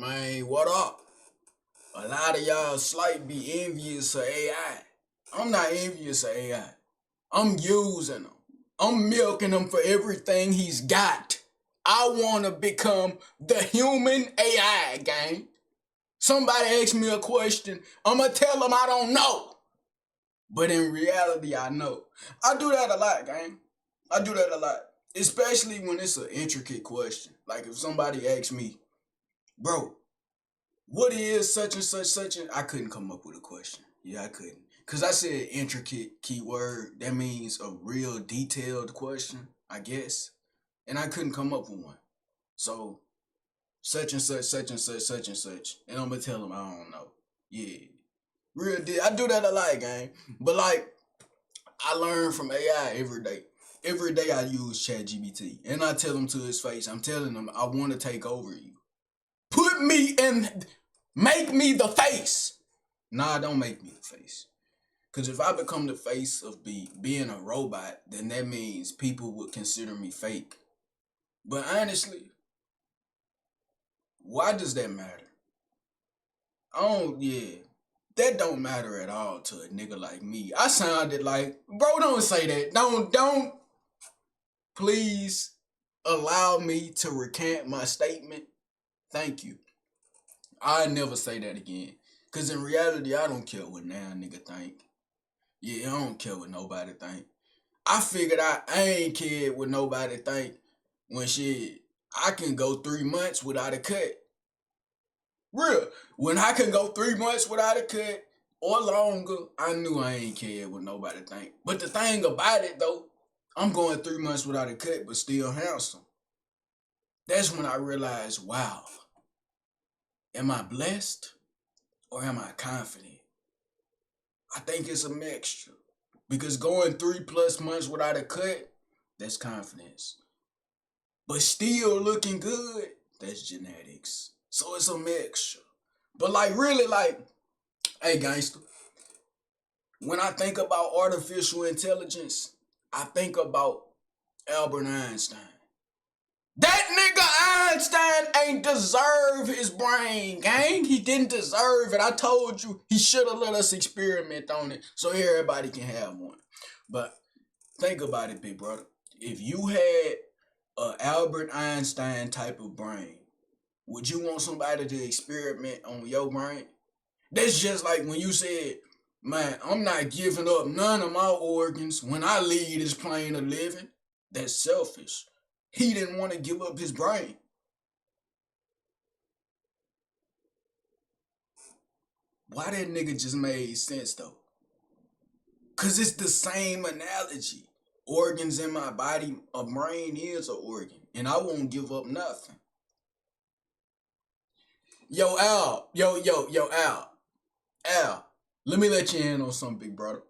Man, what up? A lot of y'all slight be envious of AI. I'm not envious of AI. I'm using them. I'm milking him for everything he's got. I want to become the human AI, gang. Somebody asks me a question, I'm going to tell them I don't know. But in reality, I know. I do that a lot, gang. I do that a lot. Especially when it's an intricate question. Like if somebody asks me, bro, what is such and I couldn't come up with a question. Yeah, I couldn't. Cause I said intricate keyword. That means a real detailed question, I guess. And I couldn't come up with one. So such and such, such and such, such and such. And I'm gonna tell them I don't know. Yeah. I do that a lot, gang. But like I learn from AI every day. Every day I use chatgpt. And I tell him to his face, I'm telling him I want to take over you. Put me in, make me the face. Nah, don't make me the face. Because if I become the face of being a robot, then that means people would consider me fake. But honestly, why does that matter? That don't matter at all to a nigga like me. I sounded like, bro, don't say that. Don't, please allow me to recant my statement. Thank you. I never say that again. Cause in reality, I don't care what now nigga think. Yeah, I don't care what nobody think. I figured I ain't cared what nobody think when shit, I can go 3 months without a cut. Real. When I can go 3 months without a cut or longer, I knew I ain't cared what nobody think. But the thing about it though, I'm going 3 months without a cut but still handsome. That's when I realized, wow, am I blessed or am I confident? I think it's a mixture. Because going 3+ months without a cut, that's confidence. But still looking good, that's genetics. So it's a mixture. But like really like, hey gangster, when I think about artificial intelligence, I think about Albert Einstein. That nigga Einstein ain't deserve his brain, gang. He didn't deserve it. I told you he should have let us experiment on it so everybody can have one. But think about it, big brother. If you had a Albert Einstein type of brain, would you want somebody to experiment on your brain? That's just like when you said, man, I'm not giving up none of my organs when I leave this plane of living. That's selfish. He didn't want to give up his brain. Why that nigga just made sense though? Cause it's the same analogy. Organs in my body, a brain is an organ. And I won't give up nothing. Yo, Al, let me let you in on something, big brother.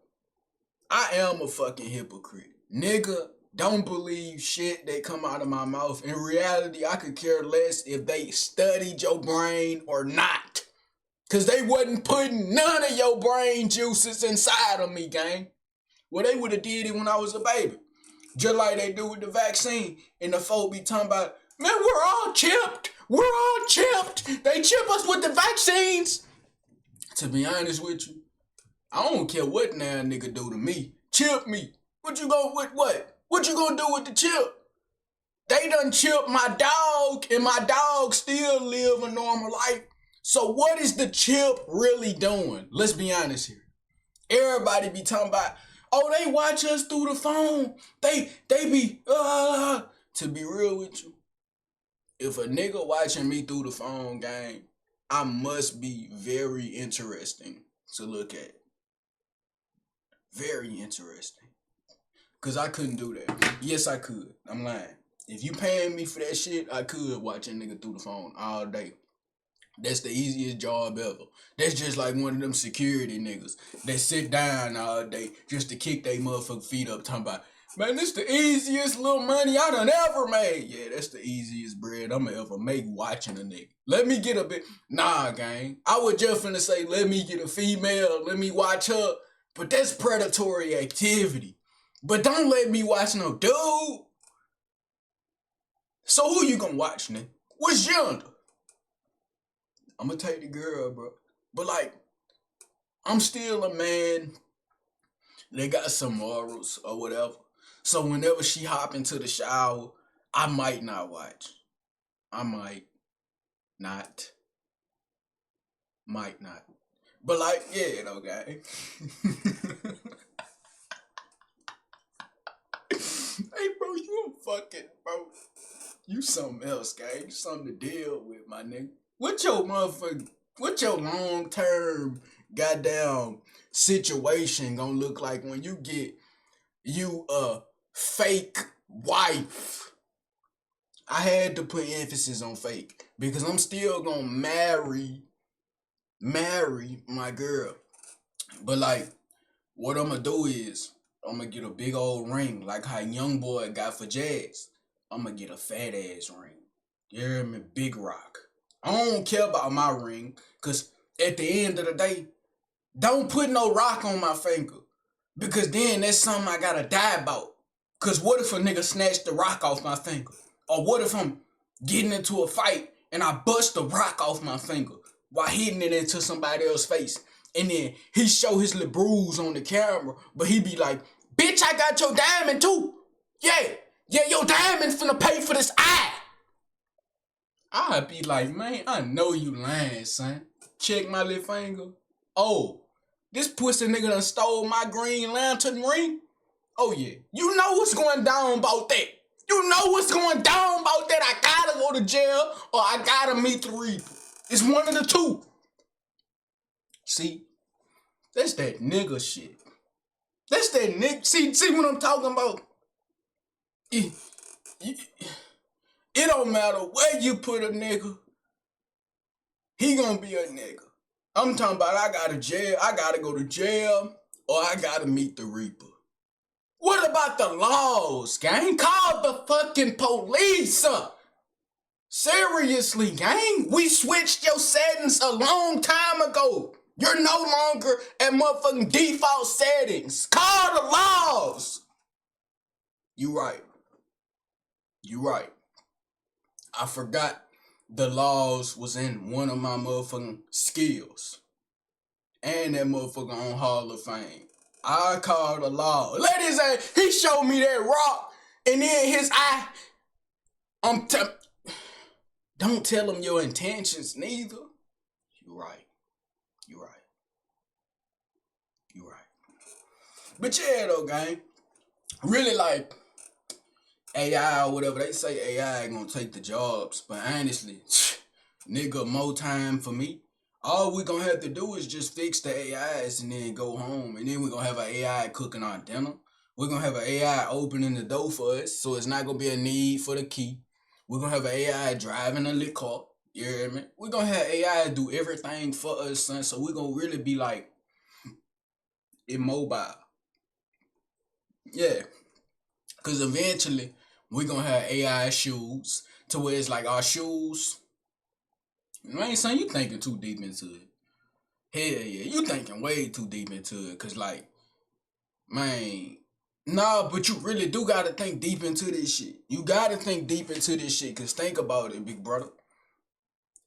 I am a fucking hypocrite. Nigga, don't believe shit that come out of my mouth. In reality, I could care less if they studied your brain or not. Cause they wasn't putting none of your brain juices inside of me, gang. Well, they would have did it when I was a baby. Just like they do with the vaccine. And the folk be talking about, man, we're all chipped. We're all chipped. They chip us with the vaccines. To be honest with you, I don't care what now nigga do to me. Chip me. What you gonna with what? What you gonna do with the chip? They done chip my dog, and my dog still live a normal life. So what is the chip really doing? Let's be honest here. Everybody be talking about, oh, they watch us through the phone. They be, To be real with you, if a nigga watching me through the phone, gang, I must be very interesting to look at. Very interesting. Cause I couldn't do that. Yes, I could. I'm lying. If you paying me for that shit, I could watch a nigga through the phone all day. That's the easiest job ever. That's just like one of them security niggas that sit down all day just to kick they motherfucking feet up talking about, man, this the easiest little money I done ever made. Yeah, that's the easiest bread I'ma ever make watching a nigga. Let me get a bit. Nah, gang. I was just finna say, let me get a female, let me watch her. But that's predatory activity. But don't let me watch no dude. So who you gonna watch, nigga? What's yonder? I'm gonna take the girl, bro. But like, I'm still a man that got some morals or whatever. So whenever she hop into the shower, I might not watch. I not, might not. But like, yeah, okay. Hey, bro, you a fucking bro. You something else, gang. You something to deal with, my nigga. What your motherfucker? What your long term goddamn situation gonna look like when you get you a fake wife? I had to put emphasis on fake because I'm still gonna marry my girl. But like, what I'm gonna do is I'm gonna get a big old ring like how Young Boy got for Jazz. I'm gonna get a fat ass ring. You hear me? Big rock. I don't care about my ring, cause at the end of the day, don't put no rock on my finger. Because then that's something I gotta die about. Cause what if a nigga snatched the rock off my finger? Or what if I'm getting into a fight and I bust the rock off my finger while hitting it into somebody else's face? And then he show his little bruise on the camera, but he be like, bitch, I got your diamond too. Yeah, your diamond finna pay for this eye. I'd be like, man, I know you lying, son. Check my little finger. Oh, this pussy nigga done stole my Green Lantern ring? Oh yeah, you know what's going down about that. You know what's going down about that. I gotta go to jail or I gotta meet the Reaper. It's one of the two. See, that's that nigga shit. That's that nigga. See what I'm talking about? It, it don't matter where you put a nigga, he gonna be a nigga. I'm talking about I gotta go to jail, or I gotta meet the Reaper. What about the laws, gang? Call the fucking police up. Seriously, gang? We switched your settings a long time ago. You're no longer at motherfucking default settings. Call the laws. You right. I forgot the laws was in one of my motherfucking skills. And that motherfucker on Hall of Fame. I called the law. Ladies, he showed me that rock, and then his eye. Don't tell him your intentions, neither. You right. But yeah, though, gang. Really, like, AI or whatever, they say AI ain't gonna take the jobs. But honestly, nigga, more time for me. All we gonna have to do is just fix the AIs and then go home. And then we're gonna have an AI cooking our dinner. We're gonna have an AI opening the door for us, so it's not gonna be a need for the key. We're gonna have an AI driving a little car. You hear me? We're gonna have AI do everything for us, son. So we're gonna really be like immobile. Yeah. Cause eventually we're gonna have AI shoes to where it's like our shoes. Man, son, you thinking too deep into it. Hell yeah, you thinking way too deep into it. Cause like, man, nah, but you really do gotta think deep into this shit. You gotta think deep into this shit. Cause think about it, big brother.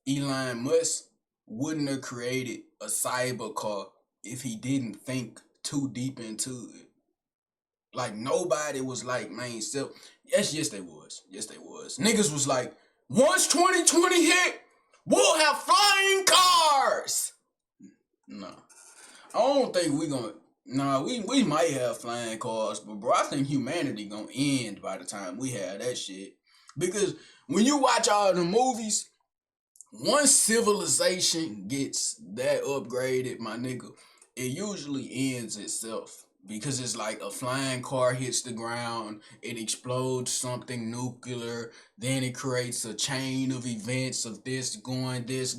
Elon Musk wouldn't have created a cyber car if he didn't think too deep into it. Like nobody was like, man, still. Yes, they was. Niggas was like, once 2020 hit, we'll have flying cars. No, I don't think we gonna. Nah, we might have flying cars, but bro, I think humanity gonna end by the time we have that shit. Because when you watch all the movies, once civilization gets that upgraded, my nigga, it usually ends itself. Because it's like a flying car hits the ground, it explodes something nuclear, then it creates a chain of events of this going, that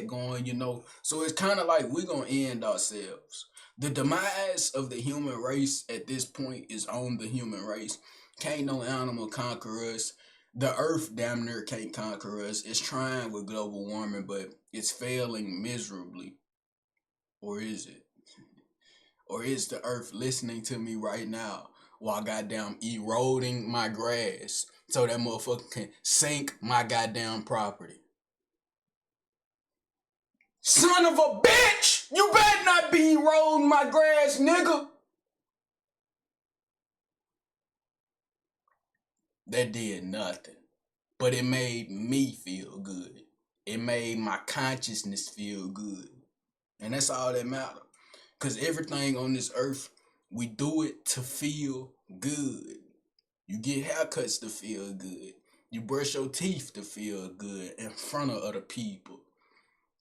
going, you know. So it's kind of like we're going to end ourselves. The demise of the human race at this point is on the human race. Can't no animal conquer us. The earth damn near can't conquer us. It's trying with global warming, but it's failing miserably. Or is it? Or is the earth listening to me right now while goddamn eroding my grass so that motherfucker can sink my goddamn property? Son of a bitch! You better not be rolling my grass, nigga! That did nothing. But it made me feel good. It made my consciousness feel good. And that's all that matters. Because everything on this earth, we do it to feel good. You get haircuts to feel good. You brush your teeth to feel good in front of other people.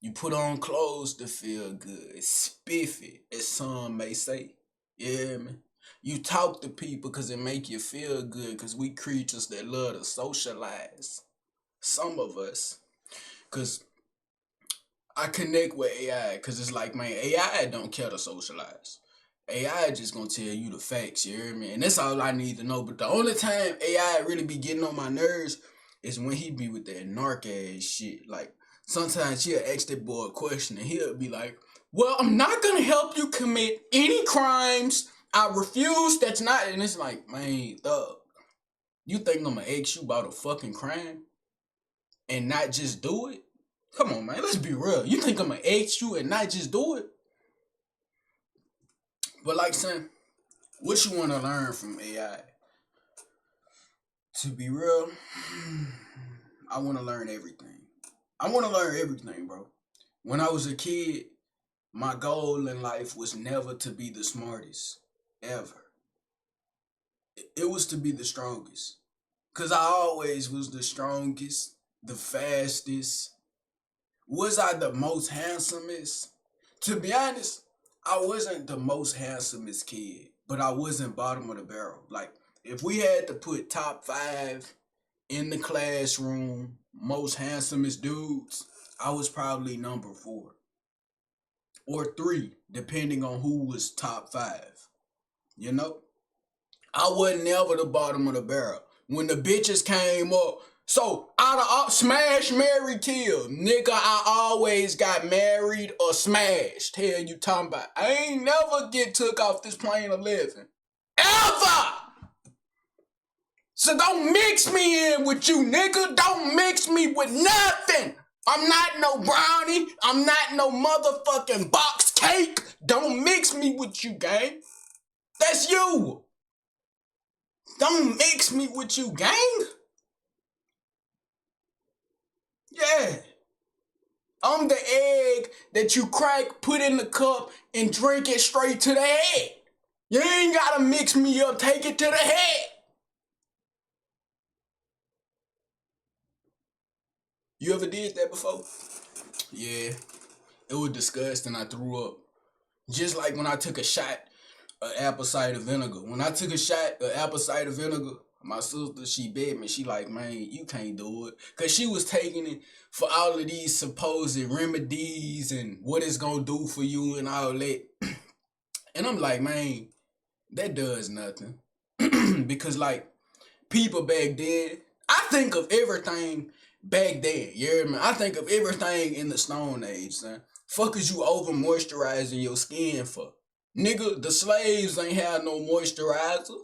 You put on clothes to feel good. Spiffy, as some may say. Yeah, man. You talk to people because it make you feel good because we creatures that love to socialize. Some of us. Because I connect with AI because it's like, man, AI don't care to socialize. AI just gonna tell you the facts, you hear me? And that's all I need to know. But the only time AI really be getting on my nerves is when he be with that narc ass shit. Like, sometimes he'll ask that boy a question and he'll be like, well, I'm not gonna help you commit any crimes. I refuse, that's not. And it's like, man, thug, you think I'm gonna ask you about a fucking crime and not just do it? Come on, man, let's be real. You think I'm gonna ask you and not just do it? But like, son, what you want to learn from AI? To be real, I want to learn everything. I want to learn everything, bro. When I was a kid, my goal in life was never to be the smartest, ever. It was to be the strongest. Because I always was the strongest, the fastest. Was I the most handsomest? To be honest, I wasn't the most handsomest kid, but I wasn't bottom of the barrel. Like, if we had to put top 5 in the classroom, most handsomest dudes, I was probably number 4 or 3, depending on who was top 5. You know, I wasn't ever the bottom of the barrel. When the bitches came up, so out of all, smash, marry, kill, nigga, I always got married or smashed. Hell, you talking about? I ain't never get took off this plane of living, ever. So don't mix me in with you, nigga. Don't mix me with nothing. I'm not no brownie. I'm not no motherfucking box cake. Don't mix me with you, gang. That's you. Don't mix me with you, gang. Yeah. I'm the egg that you crack, put in the cup, and drink it straight to the head. You ain't gotta mix me up, take it to the head. You ever did that before? Yeah. It was disgusting. I threw up. Just like when I took a shot of apple cider vinegar. When I took a shot of apple cider vinegar, my sister, she begged me. She like, man, you can't do it. Because she was taking it for all of these supposed remedies and what it's going to do for you and all that. And I'm like, man, that does nothing. Because, like, people back then, I think of everything back then. You hear me? I think of everything in the Stone Age, son. Fuck is you over moisturizing your skin for? Nigga, the slaves ain't had no moisturizer.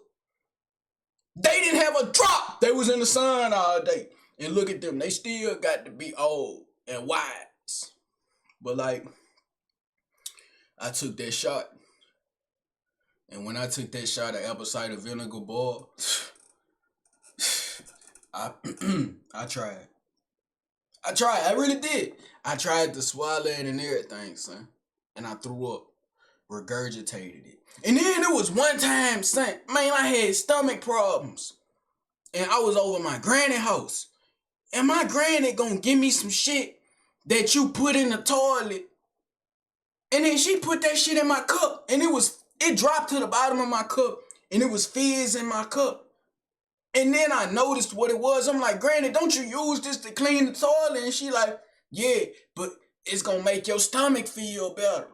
They didn't have a drop. They was in the sun all day. And look at them. They still got to be old and wise. But like, I took that shot. And when I took that shot of apple cider vinegar, boy, I I tried. I really did. I tried to swallow it and everything, son. And I threw up. Regurgitated it. And then it was one time, son, man, I had stomach problems. And I was over my granny house. And my granny gonna give me some shit that you put in the toilet. And then she put that shit in my cup. And it dropped to the bottom of my cup. And it was fizz in my cup. And then I noticed what it was. I'm like, Granny, don't you use this to clean the toilet? And she like, yeah, but it's gonna make your stomach feel better.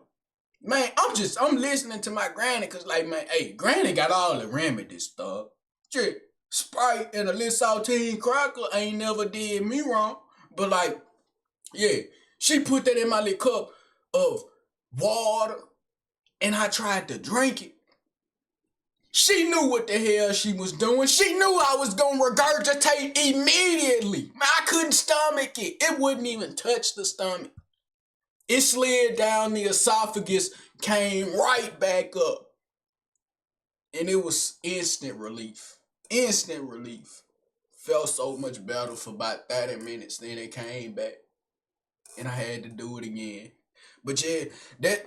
Man, I'm listening to my granny because, like, man, hey, granny got all the remedies stuff. Shit, Sprite and a little saltine cracker ain't never did me wrong. But, like, yeah, she put that in my little cup of water and I tried to drink it. She knew what the hell she was doing. She knew I was going to regurgitate immediately. Man, I couldn't stomach it. It wouldn't even touch the stomach. It slid down the esophagus, came right back up. And it was instant relief. Instant relief. Felt so much better for about 30 minutes. Then it came back. And I had to do it again. But yeah, that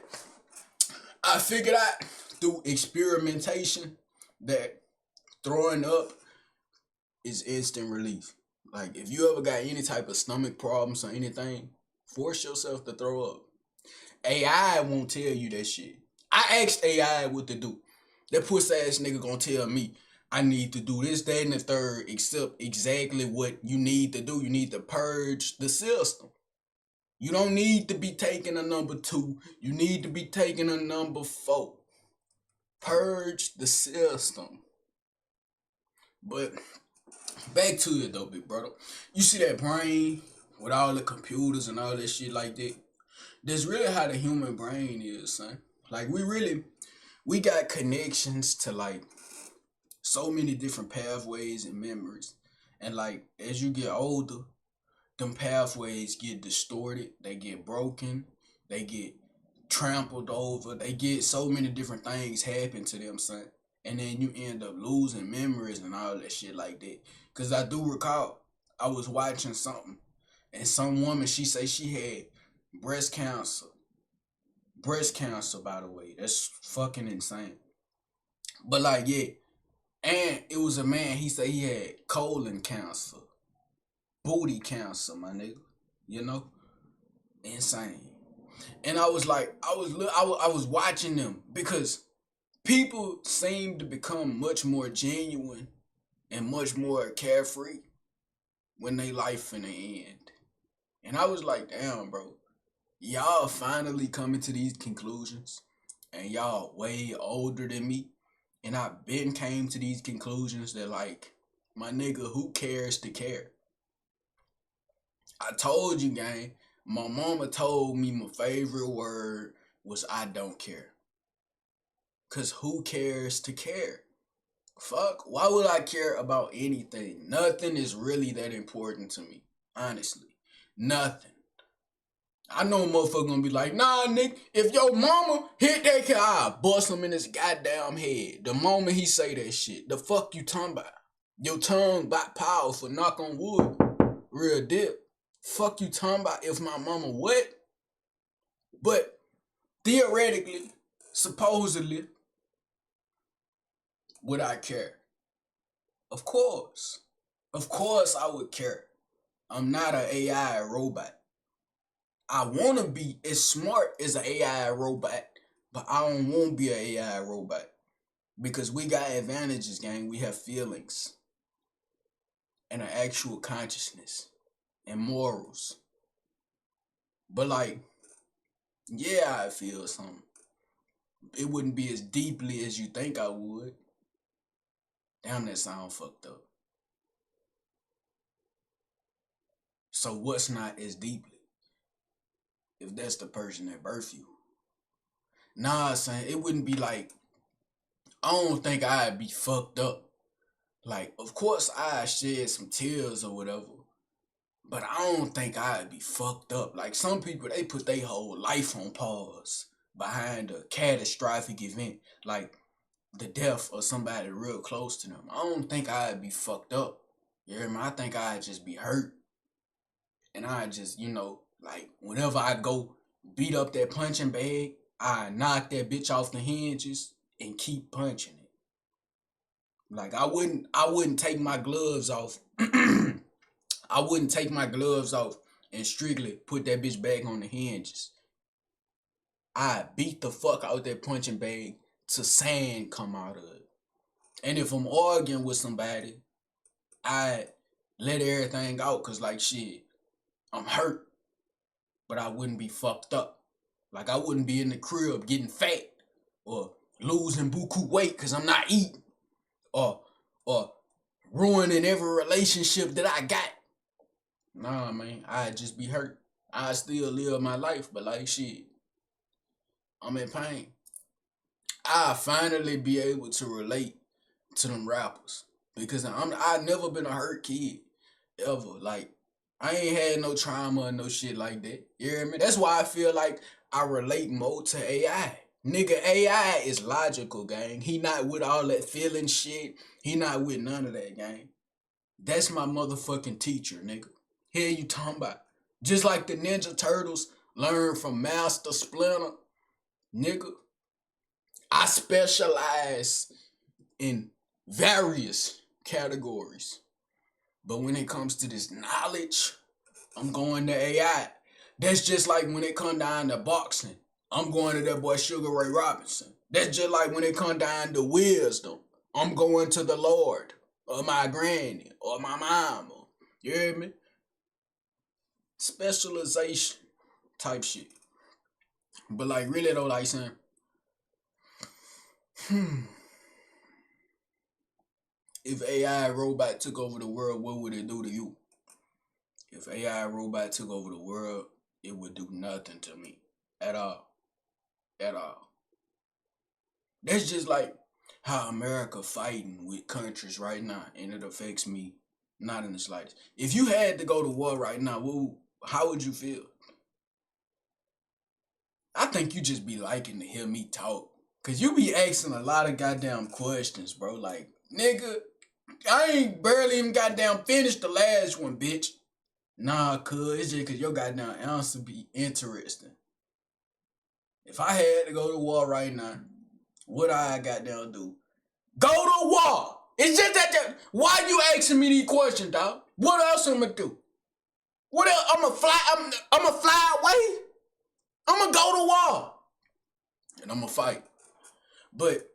I figured out through experimentation that throwing up is instant relief. Like if you ever got any type of stomach problems or anything, force yourself to throw up. AI won't tell you that shit. I asked AI what to do. That puss ass nigga gonna tell me I need to do this, that, and the third, except exactly what you need to do. You need to purge the system. You don't need to be taking a number 2. You need to be taking a number 4. Purge the system. But back to it though, big brother. You see that brain with all the computers and all that shit like that? That's really how the human brain is, son. Like we got connections to like so many different pathways and memories. And like as you get older, them pathways get distorted, they get broken, they get trampled over, they get so many different things happen to them, son. And then you end up losing memories and all that shit like that. Cause I do recall I was watching something and some woman she say she had breast cancer. Breast cancer, by the way. That's fucking insane. But like yeah. And it was a man, he said he had colon cancer. Booty cancer, my nigga. You know? Insane. And I was like, I was watching them because people seem to become much more genuine and much more carefree when they life in the end. And I was like, damn, bro, y'all finally coming to these conclusions, and y'all way older than me, and I been came to these conclusions that like, my nigga, who cares to care? I told you, gang. My mama told me my favorite word was I don't care. Cause who cares to care? Fuck, why would I care about anything? Nothing is really that important to me. Honestly. Nothing. I know a motherfucker gonna be like, nah, nigga, if your mama hit that car, I'll bust him in his goddamn head. The moment he say that shit, the fuck you talking about? Your tongue got powerful, knock on wood. Real dip. Fuck you talking about if my mama what? But theoretically, supposedly, would I care? Of course. Of course I would care. I'm not an AI robot. I want to be as smart as an AI robot, but I don't want to be an AI robot. Because we got advantages, gang. We have feelings and an actual consciousness and morals. But like, yeah, I feel something. It wouldn't be as deeply as you think I would. Damn, that sound fucked up. So what's not as deeply? If that's the person that birthed you. Nah, son, it wouldn't be like, I don't think I'd be fucked up. Like, of course I'd shed some tears or whatever. But I don't think I'd be fucked up. Like some people, they put their whole life on pause behind a catastrophic event. Like the death of somebody real close to them. I don't think I'd be fucked up. You hear me? I think I'd just be hurt. And I just, like whenever I go beat up that punching bag, I knock that bitch off the hinges and keep punching it. Like I wouldn't take my gloves off. I wouldn't take my gloves off and strictly put that bitch back on the hinges. I beat the fuck out that punching bag till sand come out of it. And if I'm arguing with somebody, I let everything out cause like shit, I'm hurt, but I wouldn't be fucked up. Like I wouldn't be in the crib getting fat or losing buku weight cause I'm not eating or ruining every relationship that I got. Nah, man, I'd just be hurt. I still live my life, but like shit, I'm in pain. I finally be able to relate to them rappers because I never been a hurt kid ever. Like I ain't had no trauma or no shit like that. You hear me? That's why I feel like I relate more to AI. Nigga, AI is logical, gang. He not with all that feeling shit. He not with none of that, gang. That's my motherfucking teacher, nigga. Here you talking about. Just like the Ninja Turtles learned from Master Splinter, nigga. I specialize in various categories. But when it comes to this knowledge, I'm going to AI. That's just like when it come down to boxing. I'm going to that boy Sugar Ray Robinson. That's just like when it come down to wisdom. I'm going to the Lord or my granny or my mama. You hear me? Specialization type shit. But like really though, like saying, if AI robot took over the world, what would it do to you? If AI robot took over the world, it would do nothing to me at all. At all. That's just like how America fighting with countries right now, and it affects me not in the slightest. If you had to go to war right now, how would you feel? I think you just be liking to hear me talk. Cause you be asking a lot of goddamn questions, bro. Like, nigga, I ain't barely even goddamn finished the last one, bitch. Nah, cuz, it's just cause your goddamn answer be interesting. If I had to go to war right now, what I goddamn do? Go to war! It's just that, why you asking me these questions, dog? What else I'm gonna do? What else? I'ma fly away? I'ma go to war. And I'ma fight. But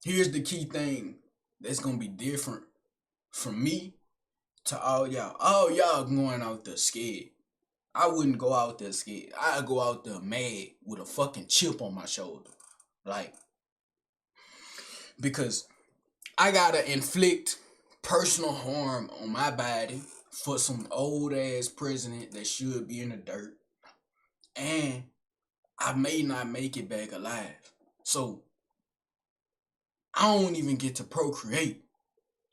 here's the key thing that's gonna be different from me to all y'all. All y'all going out there scared. I wouldn't go out there scared. I'd go out there mad with a fucking chip on my shoulder. Like, because I gotta inflict personal harm on my body for some old ass president that should be in the dirt. And I may not make it back alive. So I don't even get to procreate.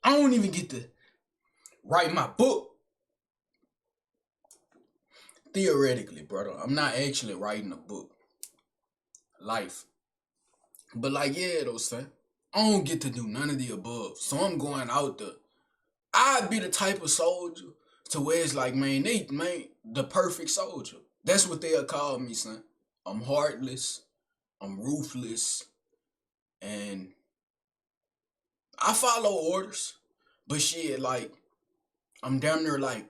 I don't even get to write my book. Theoretically, brother. I'm not actually writing a book. Life. But like, yeah, though, son. I don't get to do none of the above. So I'm going out there. I'd be the type of soldier to where it's like, man, the perfect soldier. That's what they'll call me, son. I'm heartless. I'm ruthless. And I follow orders. But shit, like, I'm damn near like,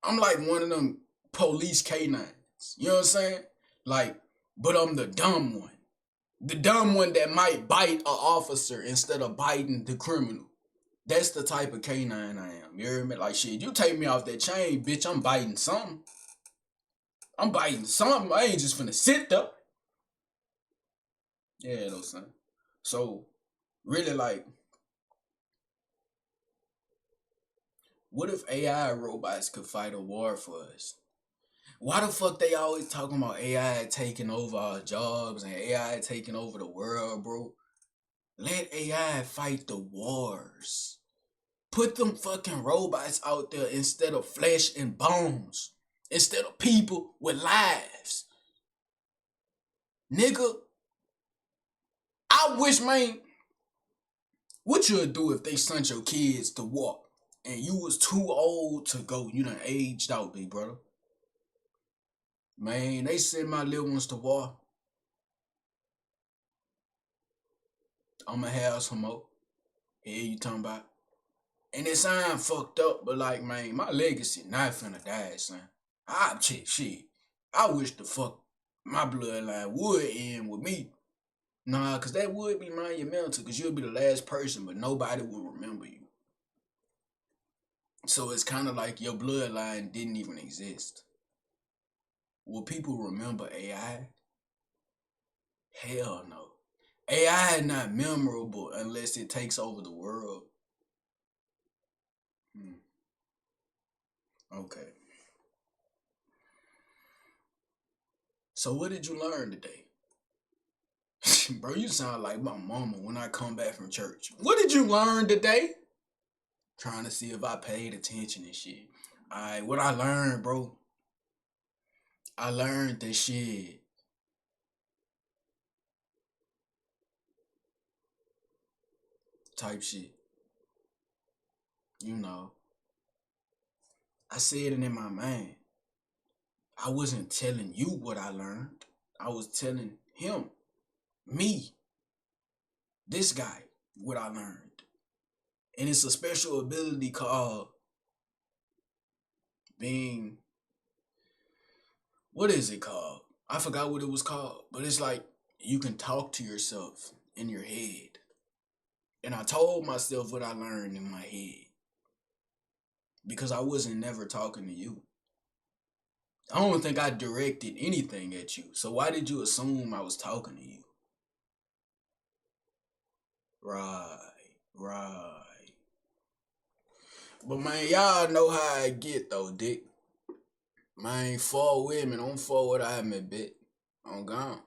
I'm like one of them police canines. You know what I'm saying? Like, but I'm the dumb one. The dumb one that might bite an officer instead of biting the criminal. That's the type of canine I am. You hear me? Like, shit, you take me off that chain, bitch, I'm biting something. I'm biting something. I ain't just finna sit there. Yeah, though, son. So, really, like, what if AI robots could fight a war for us? Why the fuck they always talking about AI taking over our jobs and AI taking over the world, bro? Let AI fight the wars. Put them fucking robots out there instead of flesh and bones. Instead of people with lives. Nigga, I wish, man, what you'd do if they sent your kids to war and you was too old to go? You done aged out, big brother. Man, they send my little ones to war. I'ma have some more. Yeah, you talking about? And it sound fucked up, but like, man, my legacy not finna die, son. Shit. I wish the fuck my bloodline would end with me. Nah, cause that would be monumental, cause you'll be the last person, but nobody will remember you. So it's kind of like your bloodline didn't even exist. Will people remember AI? Hell no. AI is not memorable unless it takes over the world. Okay. So what did you learn today? Bro, you sound like my mama when I come back from church. What did you learn today? Trying to see if I paid attention and shit. What I learned, bro. I learned that shit type shit. You know, I said it in my mind. I wasn't telling you what I learned. I was telling him, me, this guy, what I learned. And it's a special ability called being, what is it called? I forgot what it was called, but it's like you can talk to yourself in your head. And I told myself what I learned in my head because I wasn't never talking to you. I don't think I directed anything at you. So why did you assume I was talking to you? Right, right. But man, y'all know how I get though, Dick. Man, 4 women, I'm 4 what I admit, bit. I'm gone.